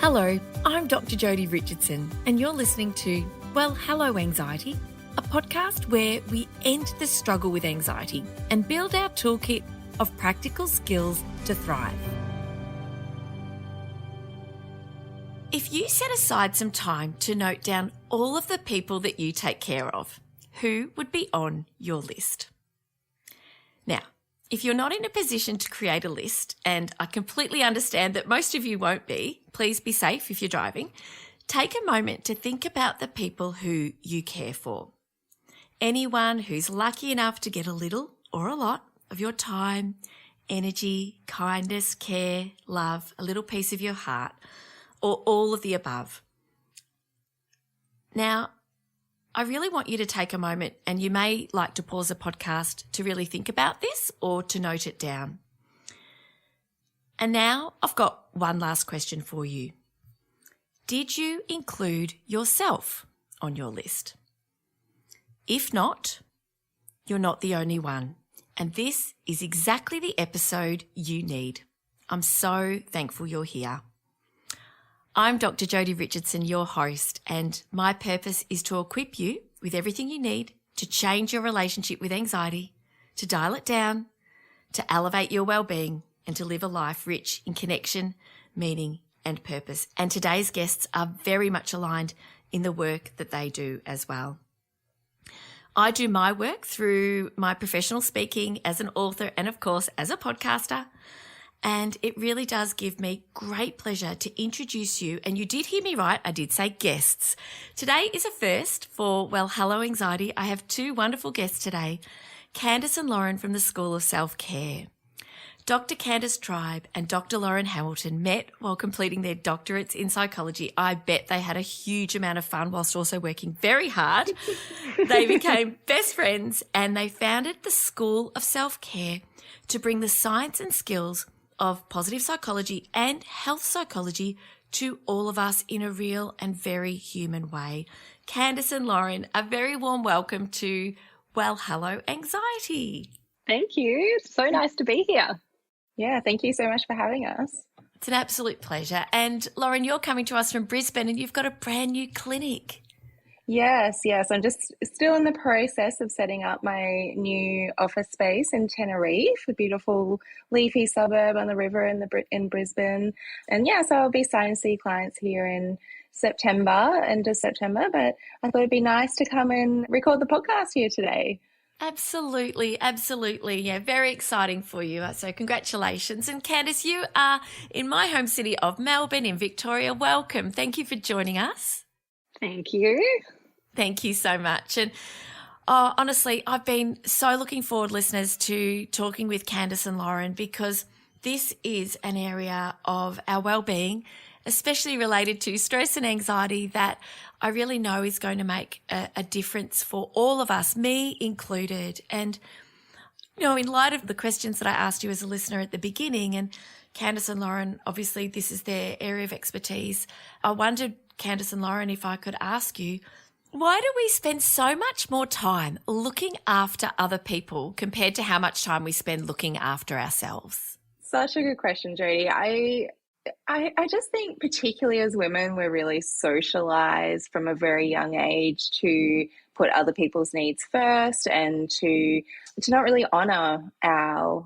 Hello, I'm Dr. Jodie Richardson, and you're listening to Well, Hello Anxiety, a podcast where we end the struggle with anxiety and build our toolkit of practical skills to thrive. If you set aside some time to note down all of the people that you take care of, who would be on your list? Now, if you're not in a position to create a list, and I completely understand that most of you won't be, please be safe if you're driving, take a moment to think about the people who you care for. Anyone who's lucky enough to get a little or a lot of your time, energy, kindness, care, love, a little piece of your heart, or all of the above. Now, I really want you to take a moment, and you may like to pause the podcast to really think about this or to note it down. And now I've got one last question for you. Did you include yourself on your list? If not, you're not the only one, and this is exactly the episode you need. I'm so thankful you're here. I'm Dr. Jodie Richardson, your host, and my purpose is to equip you with everything you need to change your relationship with anxiety, to dial it down, to elevate your well-being, and to live a life rich in connection, meaning, and purpose. And today's guests are very much aligned in the work that they do as well. I do my work through my professional speaking as an author and, of course, as a podcaster. And it really does give me great pleasure to introduce you. And you did hear me right. I did say guests. Today is a first for Well, Hello Anxiety. I have two wonderful guests today, Candice and Lauren from the School of Self-Care. Dr. Candice Tribe and Dr. Lauren Hamilton met while completing their doctorates in psychology. I bet they had a huge amount of fun whilst also working very hard. They became best friends and they founded the School of Self-Care to bring the science and skills of positive psychology and health psychology to all of us in a real and very human way. Candice and Lauren, a very warm welcome to Well, Hello Anxiety. Thank you. It's so nice to be here. Yeah, thank you so much for having us. It's an absolute pleasure. And Lauren, you're coming to us from Brisbane and you've got a brand new clinic. Yes. I'm just still in the process of setting up my new office space in Tenerife, a beautiful leafy suburb on the river in Brisbane. And yeah, so I'll be starting to see clients here in end of September, but I thought it'd be nice to come and record the podcast here today. Absolutely. Yeah, very exciting for you. So congratulations. And Candice, you are in my home city of Melbourne in Victoria. Welcome. Thank you for joining us. Thank you. Thank you so much. And honestly, I've been so looking forward, listeners, to talking with Candice and Lauren, because this is an area of our well-being, especially related to stress and anxiety, that I really know is going to make a difference for all of us, me included. And, you know, in light of the questions that I asked you as a listener at the beginning, and Candice and Lauren, obviously this is their area of expertise, I wondered, Candice and Lauren, if I could ask you, why do we spend so much more time looking after other people compared to how much time we spend looking after ourselves? Such a good question, Jodie. I just think, particularly as women, we're really socialized from a very young age to put other people's needs first and to not really honor our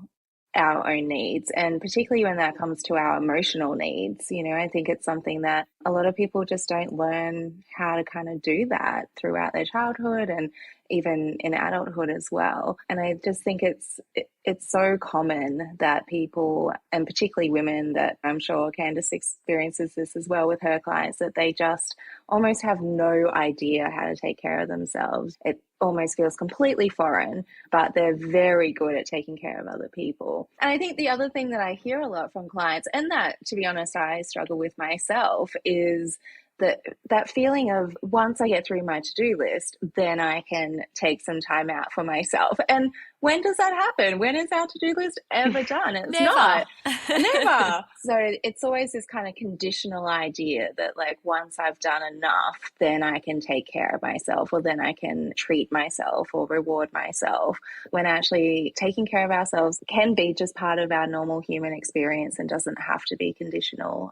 own needs, and particularly when that comes to our emotional needs. You know, I think it's something that a lot of people just don't learn how to kind of do that throughout their childhood and even in adulthood as well. And I just think it's so common that people, and particularly women, that I'm sure Candice experiences this as well with her clients, that they just almost have no idea how to take care of themselves. It almost feels completely foreign, but they're very good at taking care of other people. And I think the other thing that I hear a lot from clients, and that, to be honest, I struggle with myself, is that feeling of, once I get through my to-do list, then I can take some time out for myself. And when does that happen? When is our to-do list ever done? It's not. Never. So it's always this kind of conditional idea that, like, once I've done enough, then I can take care of myself, or then I can treat myself or reward myself, when actually taking care of ourselves can be just part of our normal human experience and doesn't have to be conditional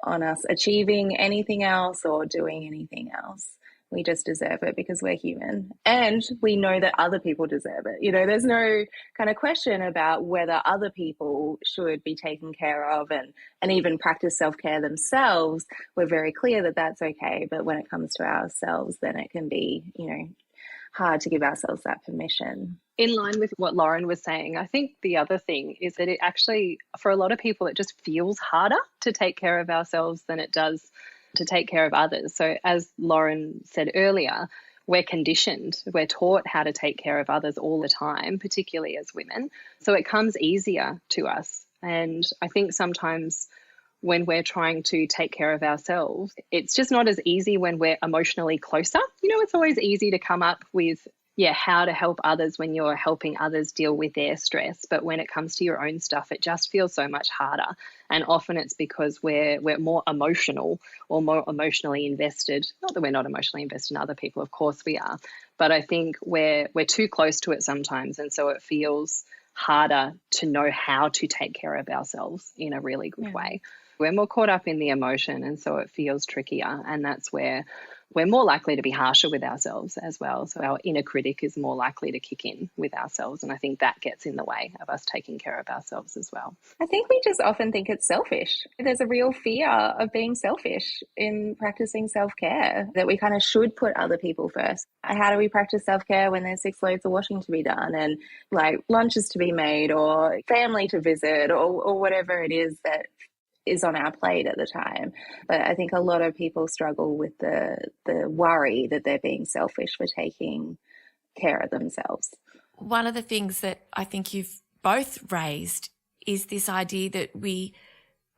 on us achieving anything else or doing anything else. We just deserve it because we're human, and we know that other people deserve it. There's no kind of question about whether other people should be taken care of and even practice self-care themselves. We're very clear that that's okay. But when it comes to ourselves, then it can be, hard to give ourselves that permission. In line with what Lauren was saying, I think the other thing is that it actually, for a lot of people, it just feels harder to take care of ourselves than it does to take care of others. So as Lauren said earlier, we're conditioned, we're taught how to take care of others all the time, particularly as women. So it comes easier to us. And I think sometimes when we're trying to take care of ourselves, it's just not as easy when we're emotionally closer. It's always easy to come up with how to help others when you're helping others deal with their stress. But when it comes to your own stuff, it just feels so much harder. And often it's because we're more emotional or more emotionally invested. Not that we're not emotionally invested in other people, of course we are. But I think we're too close to it sometimes. And so it feels harder to know how to take care of ourselves in a really good way. We're more caught up in the emotion, and so it feels trickier. And that's where we're more likely to be harsher with ourselves as well. So our inner critic is more likely to kick in with ourselves. And I think that gets in the way of us taking care of ourselves as well. I think we just often think it's selfish. There's a real fear of being selfish in practicing self-care, that we kind of should put other people first. How do we practice self-care when there's 6 loads of washing to be done and lunches to be made or family to visit or whatever it is that is on our plate at the time? But I think a lot of people struggle with the worry that they're being selfish for taking care of themselves. One of the things that I think you've both raised is this idea that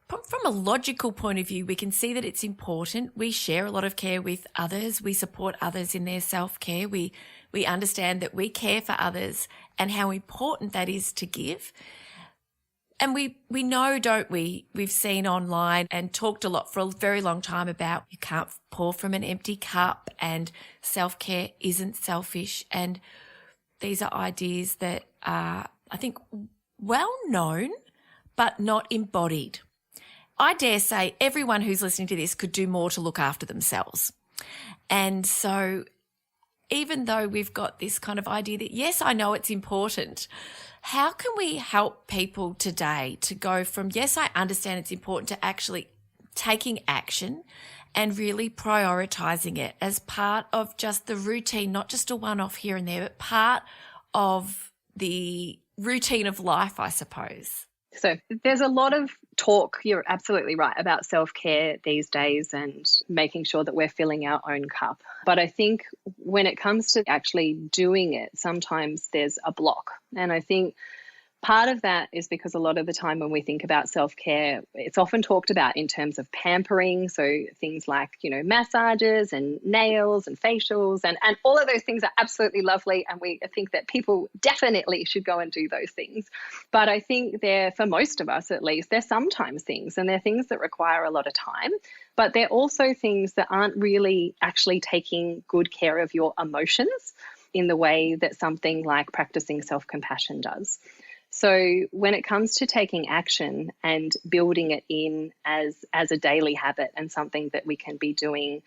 from a logical point of view, we can see that it's important. We share a lot of care with others. We support others in their self-care. We understand that we care for others and how important that is to give. And we know, don't we? We've seen online and talked a lot for a very long time about you can't pour from an empty cup and self-care isn't selfish. And these are ideas that are, I think, well known, but not embodied. I dare say everyone who's listening to this could do more to look after themselves. And so even though we've got this kind of idea that, yes, I know it's important, how can we help people today to go from, yes, I understand it's important, to actually taking action and really prioritizing it as part of just the routine, not just a one-off here and there, but part of the routine of life, I suppose? So there's a lot of talk, you're absolutely right, about self-care these days and making sure that we're filling our own cup. But I think when it comes to actually doing it, sometimes there's a block. And I think part of that is because a lot of the time when we think about self-care, it's often talked about in terms of pampering. So things like, massages and nails and facials and all of those things are absolutely lovely. And we think that people definitely should go and do those things. But I think for most of us at least, they're sometimes things, and they're things that require a lot of time. But they're also things that aren't really actually taking good care of your emotions in the way that something like practicing self-compassion does. So when it comes to taking action and building it in as a daily habit and something that we can be doing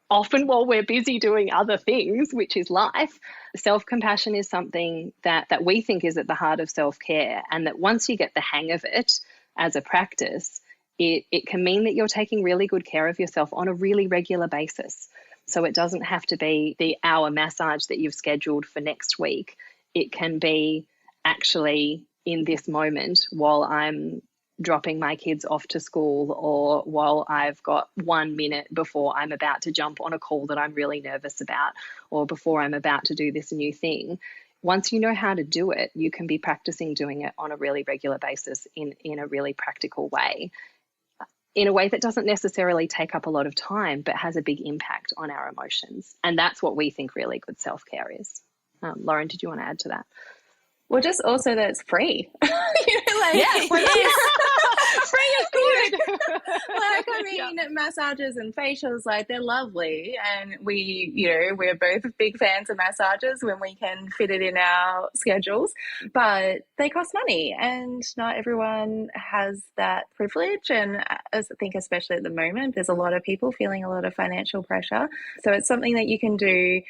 often while we're busy doing other things, which is life, self-compassion is something that we think is at the heart of self-care, and that once you get the hang of it as a practice, it can mean that you're taking really good care of yourself on a really regular basis. So it doesn't have to be the hour massage that you've scheduled for next week. It can be actually in this moment while I'm dropping my kids off to school, or while I've got 1 minute before I'm about to jump on a call that I'm really nervous about, or before I'm about to do this new thing. Once you know how to do it, you can be practicing doing it on a really regular basis in a really practical way, in a way that doesn't necessarily take up a lot of time, but has a big impact on our emotions. And that's what we think really good self-care is. Lauren, did you want to add to that? Well, just also that it's free. Yes. free is good. Like, I mean, massages and facials, like, they're lovely. And we're both big fans of massages when we can fit it in our schedules, but they cost money and not everyone has that privilege. And I think especially at the moment, there's a lot of people feeling a lot of financial pressure. So it's something that you can do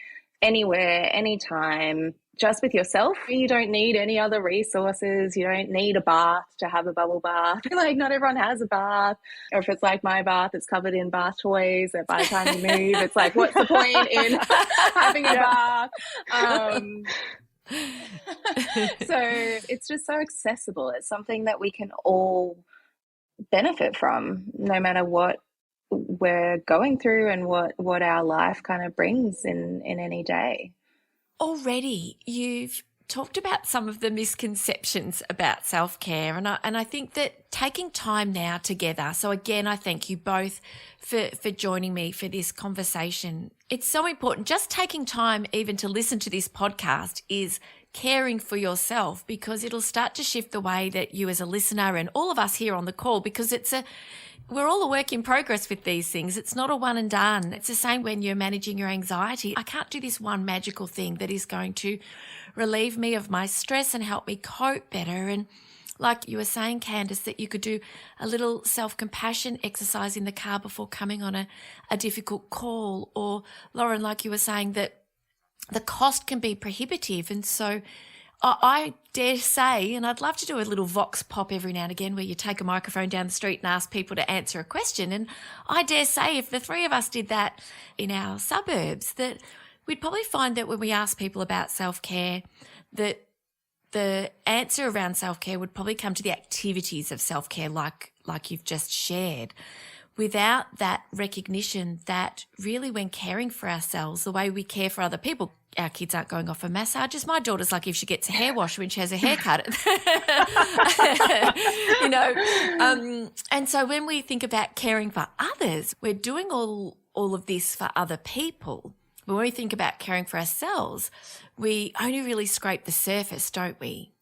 anywhere, anytime, just with yourself. You don't need any other resources. You don't need a bath to have a bubble bath. Like, not everyone has a bath. Or if it's like my bath, it's covered in bath toys that by the time you move, it's like, what's the point in having a bath? So it's just so accessible. It's something that we can all benefit from, no matter what we're going through and what our life kind of brings in any day. Already you've talked about some of the misconceptions about self-care, and I think that taking time now together, so again, I thank you both for joining me for this conversation. It's so important. Just taking time even to listen to this podcast is caring for yourself, because it'll start to shift the way that you as a listener and all of us here on the call, because we're all a work in progress with these things. It's not a one and done. It's the same when you're managing your anxiety. I can't do this one magical thing that is going to relieve me of my stress and help me cope better. And like you were saying, Candice, that you could do a little self-compassion exercise in the car before coming on a difficult call. Or Lauren, like you were saying, that the cost can be prohibitive. And so I dare say, and I'd love to do a little vox pop every now and again where you take a microphone down the street and ask people to answer a question. And I dare say if the three of us did that in our suburbs, that we'd probably find that when we ask people about self-care, that the answer around self-care would probably come to the activities of self-care like you've just shared, without that recognition that really when caring for ourselves, the way we care for other people, our kids aren't going off for massages. My daughter's lucky if she gets a hair wash when she has a haircut. And so when we think about caring for others, we're doing all of this for other people. But when we think about caring for ourselves, we only really scrape the surface, don't we?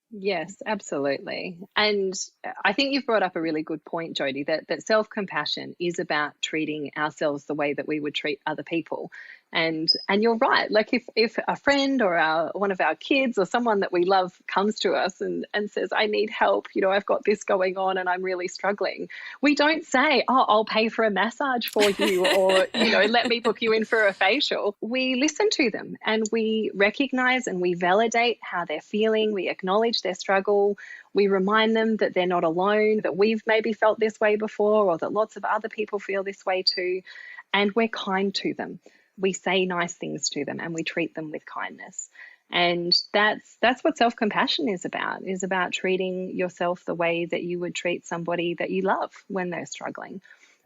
Yes, absolutely. And I think you've brought up a really good point, Jodie, that self-compassion is about treating ourselves the way that we would treat other people. And you're right. Like if a friend or one of our kids or someone that we love comes to us and says, I need help, I've got this going on and I'm really struggling, we don't say, oh, I'll pay for a massage for you or, let me book you in for a facial. We listen to them and we recognize and we validate how they're feeling. We acknowledge their struggle. We remind them that they're not alone, that we've maybe felt this way before or that lots of other people feel this way too. And we're kind to them. We say nice things to them and we treat them with kindness. And that's what self-compassion is about treating yourself the way that you would treat somebody that you love when they're struggling.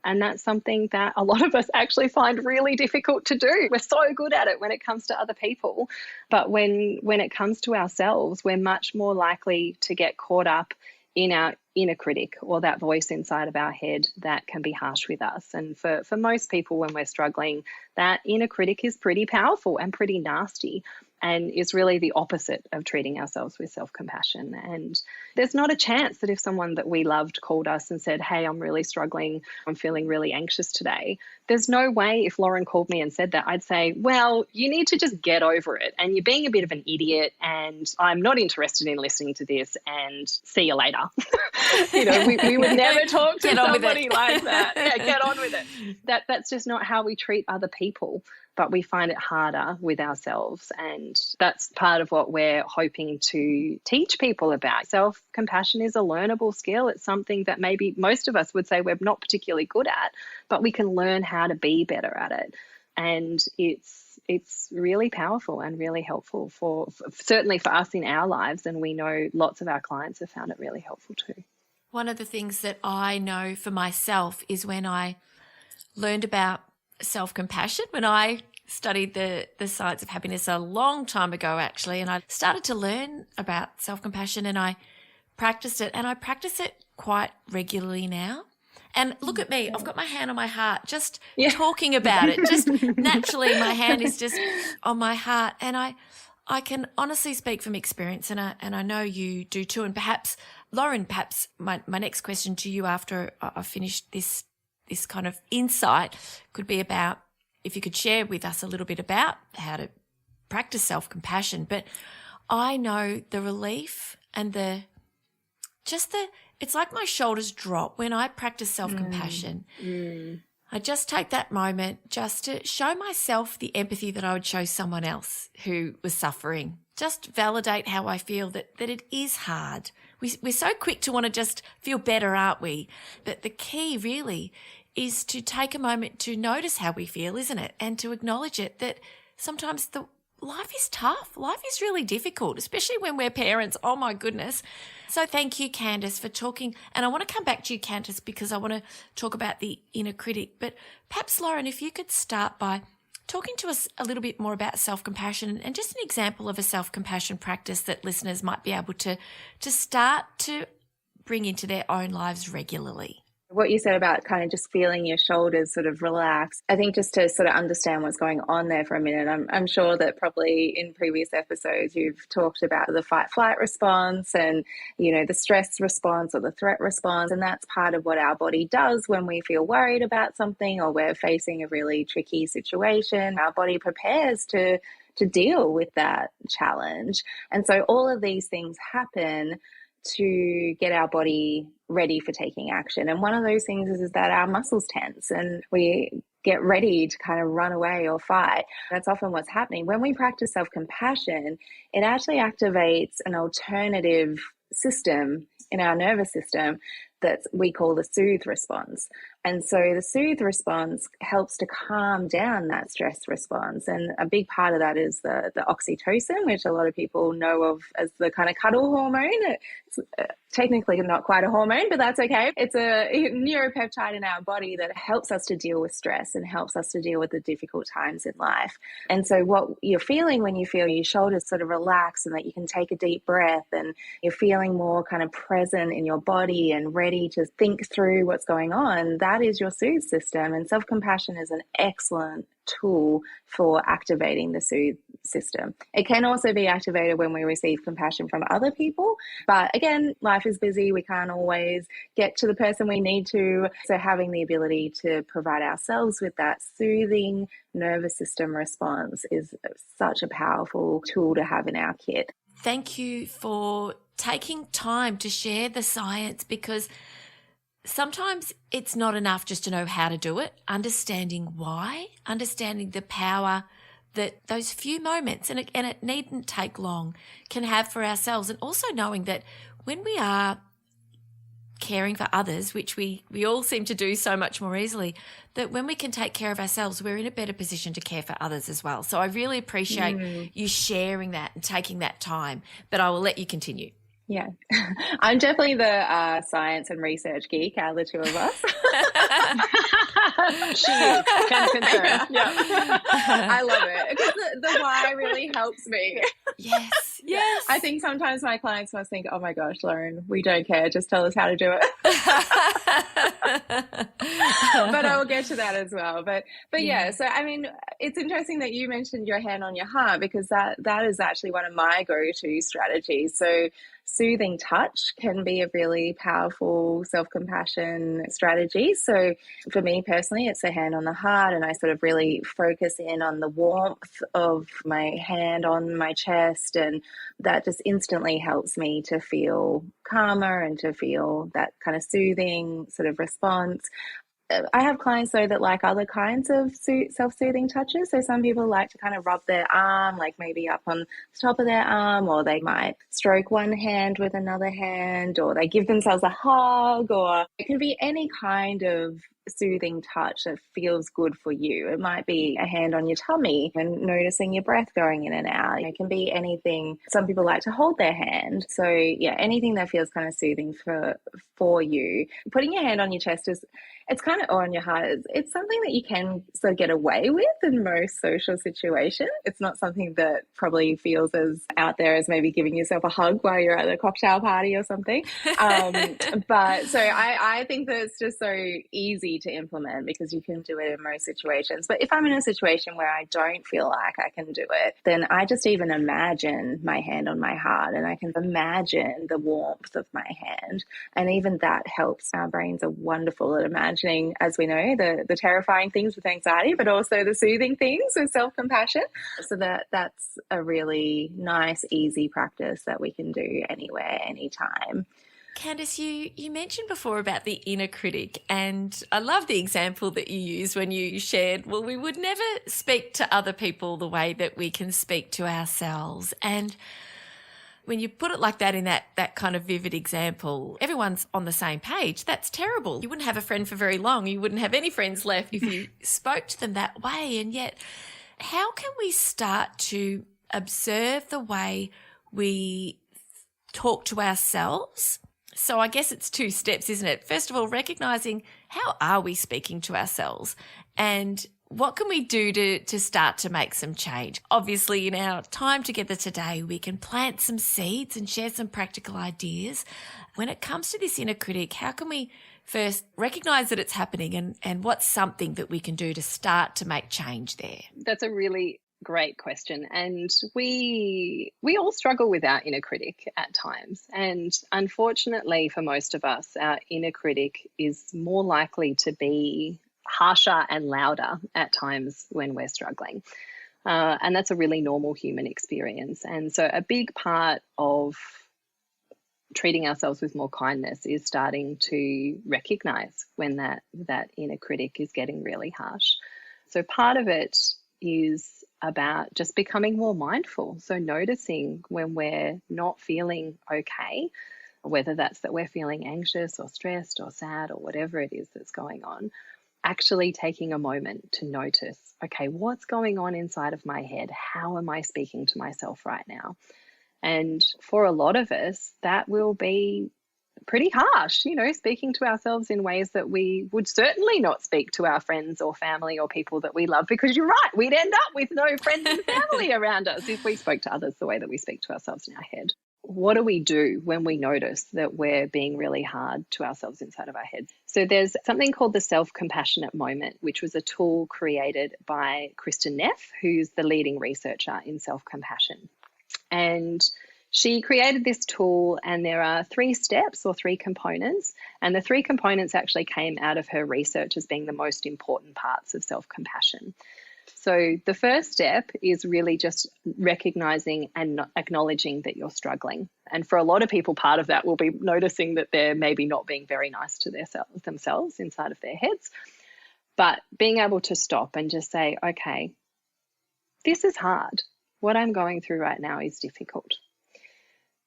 And that's something that a lot of us actually find really difficult to do. We're so good at it when it comes to other people. But when it comes to ourselves, we're much more likely to get caught up in our inner critic or that voice inside of our head that can be harsh with us. And for most people, when we're struggling, that inner critic is pretty powerful and pretty nasty and is really the opposite of treating ourselves with self-compassion. And there's not a chance that if someone that we loved called us and said, hey, I'm really struggling, I'm feeling really anxious today, there's no way if Lauren called me and said that, I'd say, well, you need to just get over it and you're being a bit of an idiot and I'm not interested in listening to this and see you later. We would never talk to somebody like that. Yeah, get on with it. That's just not how we treat other people. But we find it harder with ourselves. And that's part of what we're hoping to teach people about. Self-compassion is a learnable skill. It's something that maybe most of us would say we're not particularly good at, but we can learn how to be better at it. And it's really powerful and really helpful for certainly for us in our lives. And we know lots of our clients have found it really helpful too. One of the things that I know for myself is when I learned about self-compassion, when I studied the science of happiness a long time ago, actually, and I started to learn about self-compassion and I practiced it, and I practice it quite regularly now. And look at me, I've got my hand on my heart just talking about it. Just naturally, my hand is just on my heart. And I can honestly speak from experience, and I know you do too, and perhaps Lauren, perhaps my next question to you after I've finished this kind of insight could be about if you could share with us a little bit about how to practice self-compassion. But I know the relief and it's like my shoulders drop when I practice self-compassion. I just take that moment just to show myself the empathy that I would show someone else who was suffering. Just validate how I feel that it is hard. We're so quick to want to just feel better, aren't we? But the key really is to take a moment to notice how we feel, isn't it? And to acknowledge it, that sometimes life is tough. Life is really difficult, especially when we're parents. Oh my goodness. So thank you, Candice, for talking. And I want to come back to you, Candice, because I want to talk about the inner critic. But perhaps, Lauren, if you could start by talking to us a little bit more about self-compassion and just an example of a self-compassion practice that listeners might be able to start to bring into their own lives regularly. What you said about kind of just feeling your shoulders sort of relax, I think just to sort of understand what's going on there for a minute, I'm sure that probably in previous episodes you've talked about the fight-flight response and, the stress response or the threat response, and that's part of what our body does when we feel worried about something or we're facing a really tricky situation. Our body prepares to deal with that challenge. And so all of these things happen to get our body ready for taking action. And one of those things is that our muscles tense and we get ready to kind of run away or fight. That's often what's happening. When we practice self-compassion, it actually activates an alternative system in our nervous system that we call the soothe response. And so the soothe response helps to calm down that stress response. And a big part of that is the oxytocin, which a lot of people know of as the kind of cuddle hormone. It's technically not quite a hormone, but that's okay. It's a neuropeptide in our body that helps us to deal with stress and helps us to deal with the difficult times in life. And so what you're feeling when you feel your shoulders sort of relax and that you can take a deep breath and you're feeling more kind of present in your body and ready to think through what's going on, that is your soothe system. And self-compassion is an excellent tool for activating the soothe system. It can also be activated when we receive compassion from other people. But again, life is busy. We can't always get to the person we need to. So having the ability to provide ourselves with that soothing nervous system response is such a powerful tool to have in our kit. Thank you for taking time to share the science, because sometimes it's not enough just to know how to do it. Understanding why, understanding the power that those few moments, and it needn't take long, can have for ourselves. And also knowing that when we are caring for others, which we all seem to do so much more easily, that when we can take care of ourselves, we're in a better position to care for others as well. So I really appreciate you sharing that and taking that time, but I will let you continue. Yeah, I'm definitely the science and research geek out of the two of us. She is, can concur. Yeah. I love it because the why really helps me. Yes, yes. I think sometimes my clients must think, oh my gosh, Lauren, we don't care. Just tell us how to do it. But I will get to that as well. But yeah, so I mean, it's interesting that you mentioned your hand on your heart, because that is actually one of my go-to strategies. So soothing touch can be a really powerful self-compassion strategy. So for me personally, it's a hand on the heart, and I sort of really focus in on the warmth of my hand on my chest, and that just instantly helps me to feel calmer and to feel that kind of soothing sort of response. I have clients, though, that like other kinds of self-soothing touches. So some people like to kind of rub their arm, like maybe up on the top of their arm, or they might stroke one hand with another hand, or they give themselves a hug, or it can be any kind of soothing touch that feels good for you. It might be a hand on your tummy and noticing your breath going in and out. It can be anything. Some people like to hold their hand. So yeah, anything that feels kind of soothing for you. Putting your hand on your chest it's kind of, or on your heart, it's something that you can sort of get away with in most social situations. It's not something that probably feels as out there as maybe giving yourself a hug while you're at a cocktail party or something. But so I think that it's just so easy easy to implement because you can do it in most situations. But if I'm in a situation where I don't feel like I can do it, then I just even imagine my hand on my heart, and I can imagine the warmth of my hand. And even that helps. Our brains are wonderful at imagining, as we know, the terrifying things with anxiety, but also the soothing things with self-compassion. So that's a really nice, easy practice that we can do anywhere, anytime. Candice, you mentioned before about the inner critic, and I love the example that you used when you shared, well, we would never speak to other people the way that we can speak to ourselves. And when you put it like that in that kind of vivid example, everyone's on the same page. That's terrible. You wouldn't have a friend for very long. You wouldn't have any friends left if you spoke to them that way. And yet, how can we start to observe the way we talk to ourselves? So I guess it's 2 steps, isn't it? First of all, recognizing how are we speaking to ourselves, and what can we do to start to make some change? Obviously, in our time together today, we can plant some seeds and share some practical ideas. When it comes to this inner critic, how can we first recognize that it's happening, and what's something that we can do to start to make change there? That's a really great question. And we all struggle with our inner critic at times. And unfortunately, for most of us, our inner critic is more likely to be harsher and louder at times when we're struggling. And that's a really normal human experience. And so a big part of treating ourselves with more kindness is starting to recognize when that inner critic is getting really harsh. So part of it is about just becoming more mindful. So noticing when we're not feeling okay, whether that's that we're feeling anxious or stressed or sad or whatever it is that's going on, actually taking a moment to notice, okay, what's going on inside of my head? How am I speaking to myself right now? And for a lot of us, that will be pretty harsh, speaking to ourselves in ways that we would certainly not speak to our friends or family or people that we love, because you're right, we'd end up with no friends and family around us if we spoke to others the way that we speak to ourselves in our head. What do we do when we notice that we're being really hard to ourselves inside of our heads? So there's something called the self-compassionate moment, which was a tool created by Kristin Neff, who's the leading researcher in self-compassion. And she created this tool, and there are 3 steps or 3 components. And the 3 components actually came out of her research as being the most important parts of self-compassion. So the first step is really just recognizing and acknowledging that you're struggling. And for a lot of people, part of that will be noticing that they're maybe not being very nice to themselves inside of their heads. But being able to stop and just say, okay, this is hard. What I'm going through right now is difficult.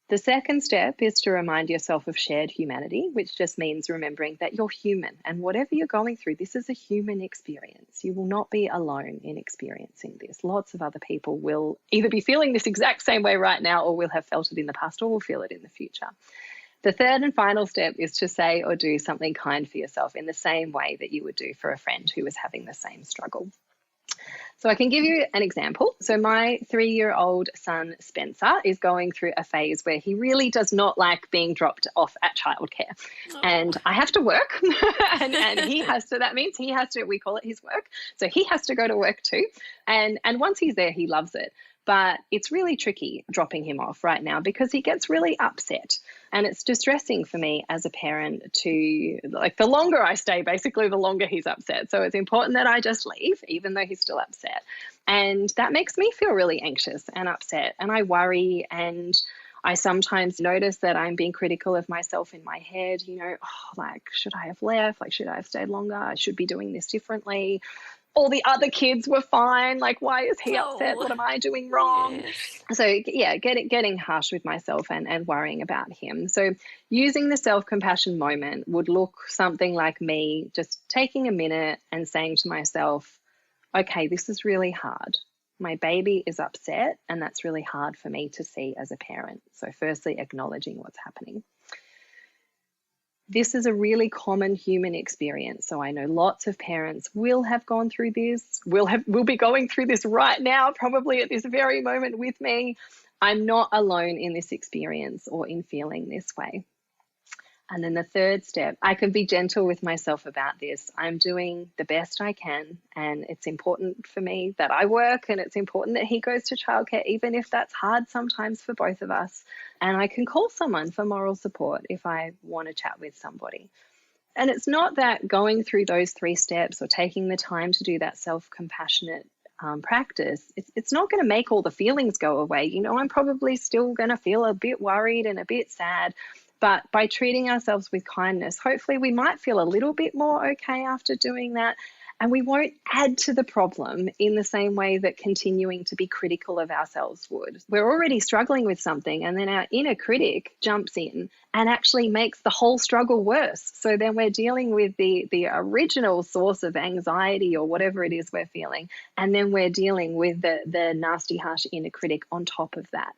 The second step is to remind yourself of shared humanity, which just means remembering that you're human, and whatever you're going through, this is a human experience. You will not be alone in experiencing this. Lots of other people will either be feeling this exact same way right now, or will have felt it in the past, or will feel it in the future. The third and final step is to say or do something kind for yourself in the same way that you would do for a friend who is having the same struggle. So I can give you an example. So my 3-year-old son, Spencer, is going through a phase where he really does not like being dropped off at childcare. Oh. And I have to work and he has to, that means he has to, we call it his work. So he has to go to work too. And once he's there, he loves it. But it's really tricky dropping him off right now because he gets really upset. And it's distressing for me as a parent to, like, the longer I stay, basically, the longer he's upset. So it's important that I just leave, even though he's still upset. And that makes me feel really anxious and upset. And I worry, and I sometimes notice that I'm being critical of myself in my head, should I have left? Like, should I have stayed longer? I should be doing this differently. All the other kids were fine. Like, why is he upset? What am I doing wrong? Yes. So, yeah, getting harsh with myself and worrying about him. So using the self-compassion moment would look something like me just taking a minute and saying to myself, okay, this is really hard. My baby is upset, and that's really hard for me to see as a parent. So firstly, acknowledging what's happening. This is a really common human experience. So I know lots of parents will have gone through this, will be going through this right now, probably at this very moment with me. I'm not alone in this experience or in feeling this way. And then the third step, I can be gentle with myself about this. I'm doing the best I can, and it's important for me that I work, and it's important that he goes to childcare, even if that's hard sometimes for both of us. And I can call someone for moral support if I want to chat with somebody. And it's not that going through those 3 steps or taking the time to do that self-compassionate practice, it's not going to make all the feelings go away. You know, I'm probably still going to feel a bit worried and a bit sad. But by treating ourselves with kindness, hopefully we might feel a little bit more okay after doing that. And we won't add to the problem in the same way that continuing to be critical of ourselves would. We're already struggling with something, and then our inner critic jumps in and actually makes the whole struggle worse. So then we're dealing with the original source of anxiety or whatever it is we're feeling, and then we're dealing with the nasty, harsh inner critic on top of that.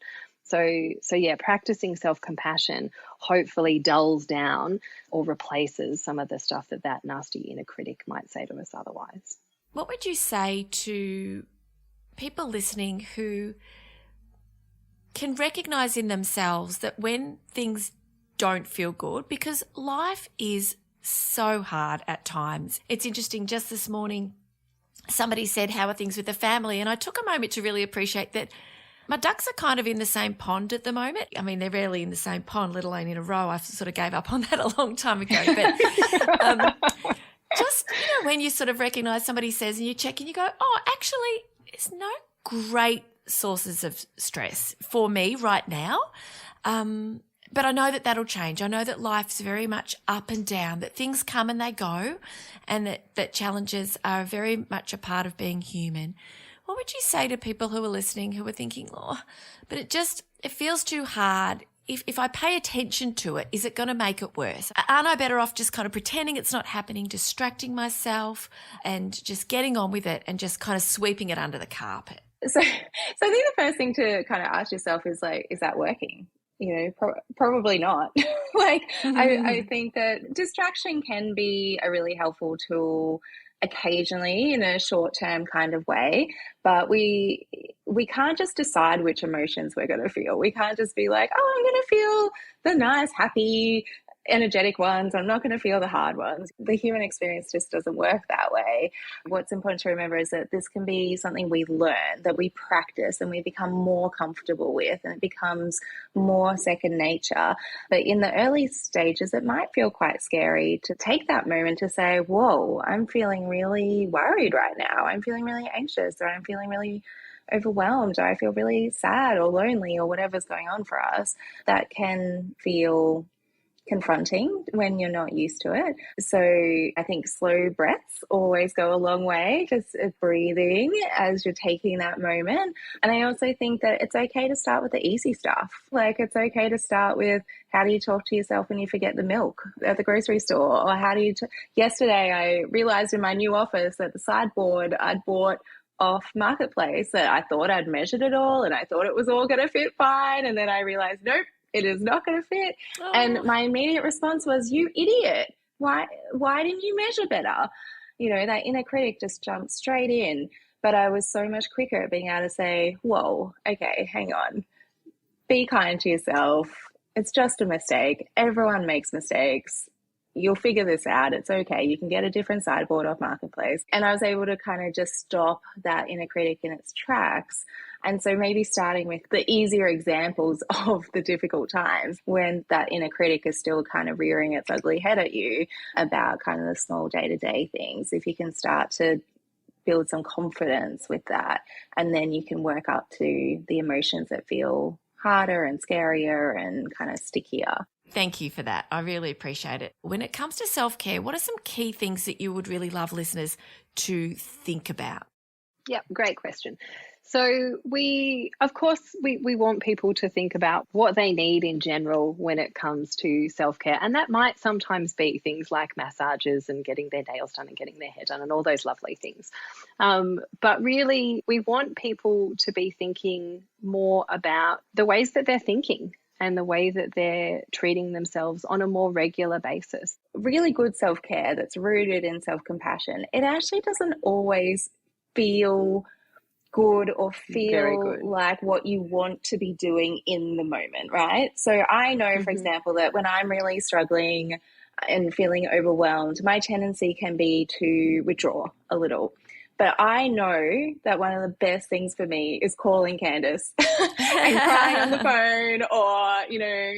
So yeah, practicing self-compassion hopefully dulls down or replaces some of the stuff that nasty inner critic might say to us otherwise. What would you say to people listening who can recognise in themselves that when things don't feel good, because life is so hard at times. It's interesting, just this morning, somebody said, how are things with the family? And I took a moment to really appreciate that my ducks are kind of in the same pond at the moment. I mean, they're rarely in the same pond, let alone in a row. I sort of gave up on that a long time ago. But just, you know, when you sort of recognise somebody says and you check and you go, oh, actually, there's no great sources of stress for me right now. But I know that that'll change. I know that life's very much up and down, that things come and they go, and that challenges are very much a part of being human. What would you say to people who are listening who are thinking, oh, but it feels too hard. If I pay attention to it, is it going to make it worse? Aren't I better off just kind of pretending it's not happening, distracting myself and just getting on with it and just kind of sweeping it under the carpet? So I think the first thing to kind of ask yourself is like, is that working? You know, probably not. I think that distraction can be a really helpful tool occasionally in a short-term kind of way, but we can't just decide which emotions we're going to feel. We can't just be like, oh, I'm going to feel the nice, happy, energetic ones. I'm not going to feel the hard ones. The human experience just doesn't work that way. What's important to remember is that this can be something we learn, that we practice and we become more comfortable with, and it becomes more second nature. But in the early stages, it might feel quite scary to take that moment to say, whoa, I'm feeling really worried right now. I'm feeling really anxious, or I'm feeling really overwhelmed, or I feel really sad or lonely, or whatever's going on for us. That can feel confronting when you're not used to it. So I think slow breaths always go a long way, just breathing as you're taking that moment. And I also think that it's okay to start with the easy stuff. Like, it's okay to start with, how do you talk to yourself when you forget the milk at the grocery store? Or how do you yesterday I realized in my new office that the sideboard I'd bought off Marketplace, that I thought I'd measured it all and I thought it was all going to fit fine, and then I realized, nope, it is not going to fit. Oh. And my immediate response was, you idiot. Why didn't you measure better? You know, that inner critic just jumped straight in. But I was so much quicker at being able to say, whoa, okay, hang on. Be kind to yourself. It's just a mistake. Everyone makes mistakes. You'll figure this out. It's okay. You can get a different sideboard off Marketplace. And I was able to kind of just stop that inner critic in its tracks. And so maybe starting with the easier examples of the difficult times when that inner critic is still kind of rearing its ugly head at you about kind of the small day-to-day things. If you can start to build some confidence with that, and then you can work up to the emotions that feel harder and scarier and kind of stickier. Thank you for that. I really appreciate it. When it comes to self-care, what are some key things that you would really love listeners to think about? Yep, great question. So we want people to think about what they need in general when it comes to self-care. And that might sometimes be things like massages and getting their nails done and getting their hair done and all those lovely things. But really, we want people to be thinking more about the ways that they're thinking and the way that they're treating themselves on a more regular basis. Really good self-care that's rooted in self-compassion, it actually doesn't always feel good or Very feel good. like what you want to be doing in the moment, right? So I know, for example, that when I'm really struggling and feeling overwhelmed, my tendency can be to withdraw a little. But I know that one of the best things for me is calling Candice and crying on the phone, or, you know,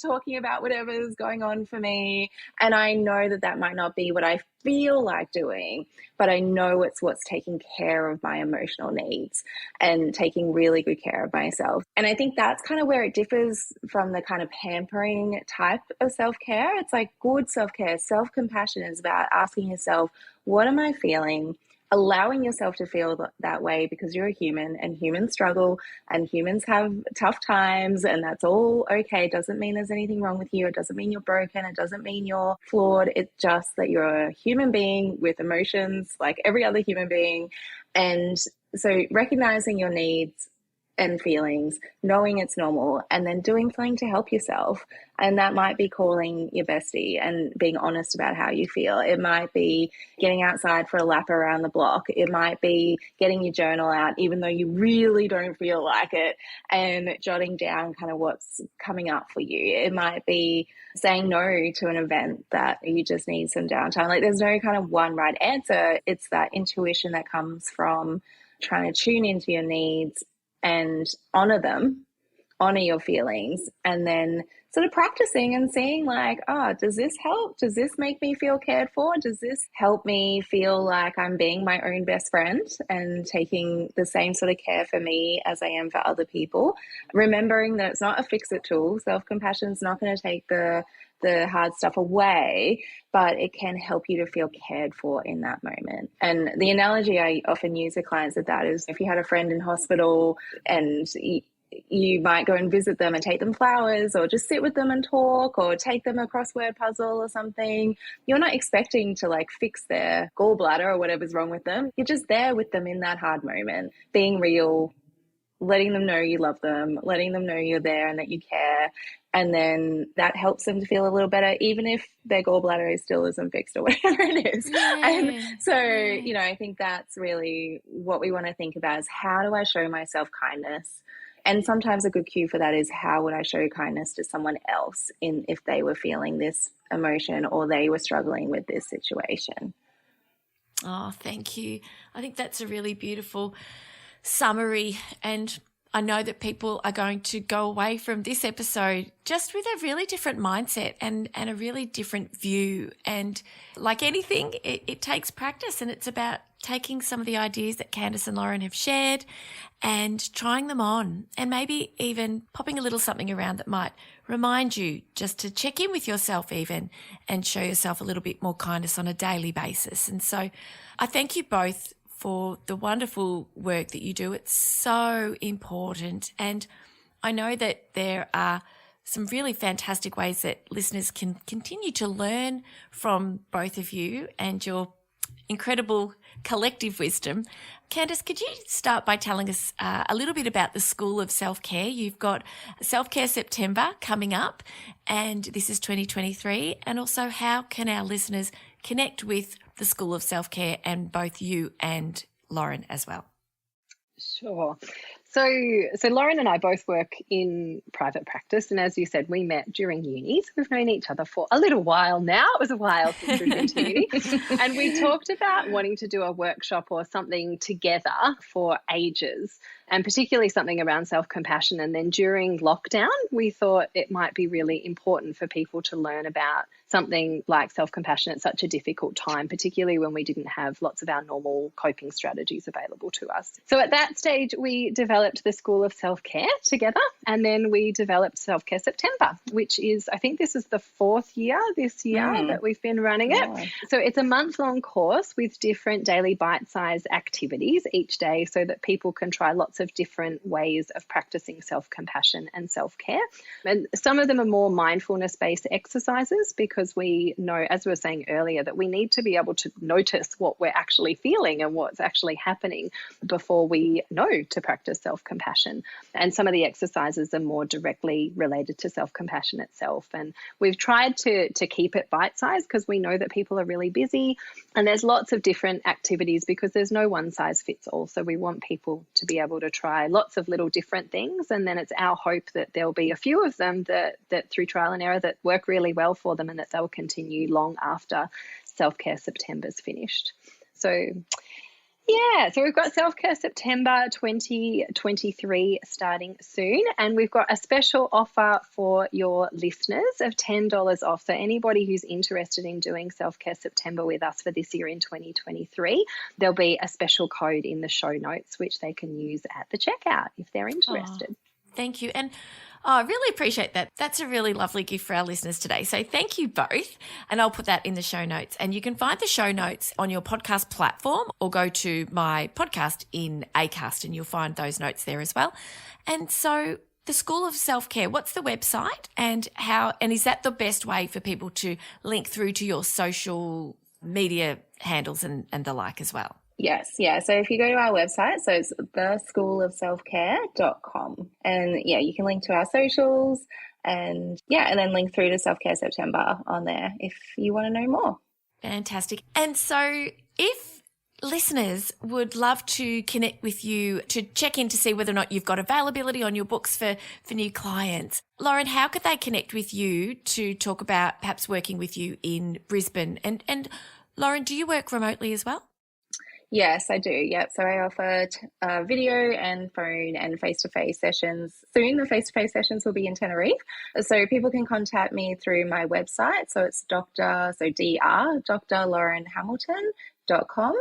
talking about whatever's going on for me. And I know that that might not be what I feel like doing, but I know it's what's taking care of my emotional needs and taking really good care of myself. And I think that's kind of where it differs from the kind of pampering type of self-care. It's like good self-care, self-compassion is about asking yourself, what am I feeling? Allowing yourself to feel that way, because you're a human and humans struggle and humans have tough times, and that's all okay. It doesn't mean there's anything wrong with you. It doesn't mean you're broken. It doesn't mean you're flawed. It's just that you're a human being with emotions like every other human being. And so recognizing your needs and feelings, knowing it's normal, and then doing something to help yourself. And that might be calling your bestie and being honest about how you feel. It might be getting outside for a lap around the block. It might be getting your journal out, even though you really don't feel like it, and jotting down kind of what's coming up for you. It might be saying no to an event that you just need some downtime. Like, there's no kind of one right answer. It's that intuition that comes from trying to tune into your needs and honor them, honor your feelings, and then sort of practicing and seeing like, oh, does this help? Does this make me feel cared for? Does this help me feel like I'm being my own best friend and taking the same sort of care for me as I am for other people? Remembering that it's not a fix-it tool. Self-compassion is not going to take the hard stuff away, but it can help you to feel cared for in that moment. And the analogy I often use with clients of that is, if you had a friend in hospital and you might go and visit them and take them flowers, or just sit with them and talk, or take them a crossword puzzle or something. You're not expecting to like fix their gallbladder or whatever's wrong with them. You're just there with them in that hard moment, being real, letting them know you love them, letting them know you're there and that you care. And then that helps them to feel a little better, even if their gallbladder still isn't fixed or whatever it is. Yeah. And so, you know, I think that's really what we want to think about, is how do I show myself kindness? And sometimes a good cue for that is, how would I show kindness to someone else if they were feeling this emotion or they were struggling with this situation? Oh, thank you. I think that's a really beautiful summary, and I know that people are going to go away from this episode just with a really different mindset and a really different view. And like anything, it takes practice, and it's about taking some of the ideas that Candice and Lauren have shared and trying them on, and maybe even popping a little something around that might remind you just to check in with yourself even, and show yourself a little bit more kindness on a daily basis. And so I thank you both for the wonderful work that you do. It's so important. And I know that there are some really fantastic ways that listeners can continue to learn from both of you and your incredible collective wisdom. Candice, could you start by telling us a little bit about the School of Self-Care? You've got Self-Care September coming up, and this is 2023. And also, how can our listeners connect with the School of Self-Care and both you and Lauren as well? Sure. So Lauren and I both work in private practice, and as you said, we met during uni. So we've known each other for a little while now. It was a while since we've been to uni. And we talked about wanting to do a workshop or something together for ages, and particularly something around self-compassion. And then during lockdown, we thought it might be really important for people to learn about something like self-compassion at such a difficult time, particularly when we didn't have lots of our normal coping strategies available to us. So at that stage, we developed the School of Self-Care together, and then we developed Self-Care September, which is, I think this is the fourth year this year that we've been running it. So it's a month-long course with different daily bite-sized activities each day, so that people can try lots of different ways of practicing self-compassion and self-care. And some of them are more mindfulness-based exercises, because because we know, as we were saying earlier, that we need to be able to notice what we're actually feeling and what's actually happening before we know to practice self-compassion. And some of the exercises are more directly related to self-compassion itself. And we've tried to keep it bite-sized because we know that people are really busy and there's lots of different activities because there's no one size fits all. So we want people to be able to try lots of little different things. And then it's our hope that there'll be a few of them that through trial and error that work really well for them and that they'll continue long after Self-Care September's finished. So yeah, so we've got Self-Care September 2023 starting soon, and we've got a special offer for your listeners of $10 off. So anybody who's interested in doing Self-Care September with us for this year in 2023, there'll be a special code in the show notes which they can use at the checkout if they're interested. Oh, thank you. And I really appreciate that. That's a really lovely gift for our listeners today. So thank you both. And I'll put that in the show notes. And you can find the show notes on your podcast platform or go to my podcast in Acast and you'll find those notes there as well. And so the School of Self-Care, what's the website and is that the best way for people to link through to your social media handles and the like as well? Yes, yeah. So if you go to our website, so it's theschoolofselfcare.com, and yeah, you can link to our socials and then link through to Self-Care September on there if you want to know more. Fantastic. And so if listeners would love to connect with you to check in to see whether or not you've got availability on your books for new clients, Lauren, how could they connect with you to talk about perhaps working with you in Brisbane? And Lauren, do you work remotely as well? Yes, I do. Yep. So I offer video and phone and face-to-face sessions. Soon the face-to-face sessions will be in Tenerife. So people can contact me through my website. So it's Dr. Lauren Hamilton.com.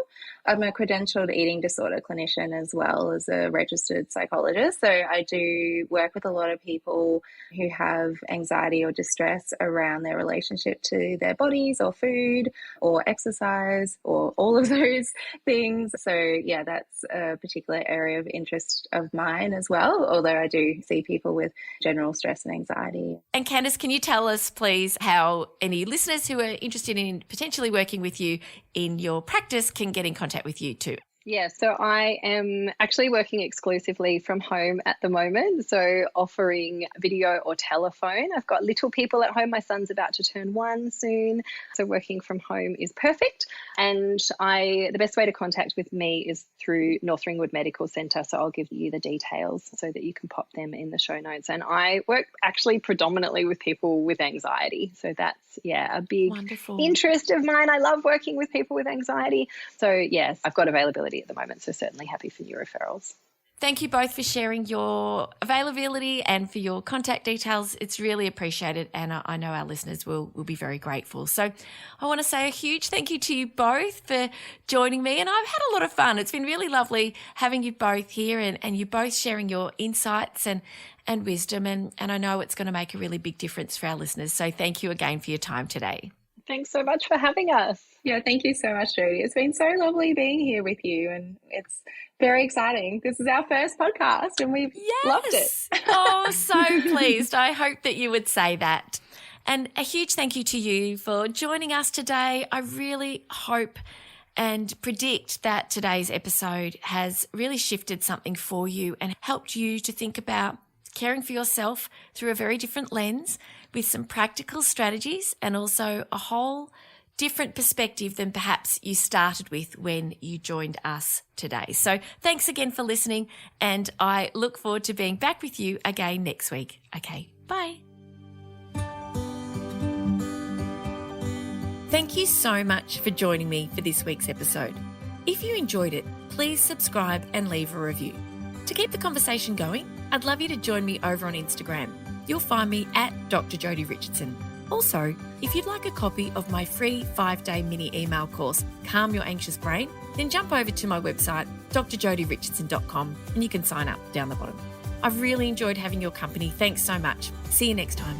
I'm a credentialed eating disorder clinician as well as a registered psychologist. So I do work with a lot of people who have anxiety or distress around their relationship to their bodies or food or exercise or all of those things. So yeah, that's a particular area of interest of mine as well, although I do see people with general stress and anxiety. And Candice, can you tell us please how any listeners who are interested in potentially working with you in your practice can get in contact with you too? Yeah, so I am actually working exclusively from home at the moment, so offering video or telephone. I've got little people at home. My son's about to turn 1 soon, so working from home is perfect. And the best way to contact with me is through North Ringwood Medical Centre, so I'll give you the details so that you can pop them in the show notes. And I work actually predominantly with people with anxiety, so that's a big Wonderful interest of mine. I love working with people with anxiety. So yes, I've got availability at the moment, so certainly happy for new referrals. Thank you both for sharing your availability and for your contact details. It's really appreciated, and I know our listeners will be very grateful. So I want to say a huge thank you to you both for joining me, and I've had a lot of fun. It's been really lovely having you both here and you both sharing your insights and wisdom, and I know it's going to make a really big difference for our listeners. So thank you again for your time today. Thanks so much for having us. Yeah, thank you so much, Jodie. It's been so lovely being here with you, and it's very exciting. This is our first podcast and we've loved it. Oh, so pleased. I hope that you would say that. And a huge thank you to you for joining us today. I really hope and predict that today's episode has really shifted something for you and helped you to think about caring for yourself through a very different lens with some practical strategies and also a whole different perspective than perhaps you started with when you joined us today. So thanks again for listening, and I look forward to being back with you again next week. Okay, bye. Thank you so much for joining me for this week's episode. If you enjoyed it, please subscribe and leave a review. To keep the conversation going, I'd love you to join me over on Instagram. You'll find me at Dr. Jodie Richardson. Also, if you'd like a copy of my free 5-day mini email course, Calm Your Anxious Brain, then jump over to my website, drjodirichardson.com, and you can sign up down the bottom. I've really enjoyed having your company. Thanks so much. See you next time.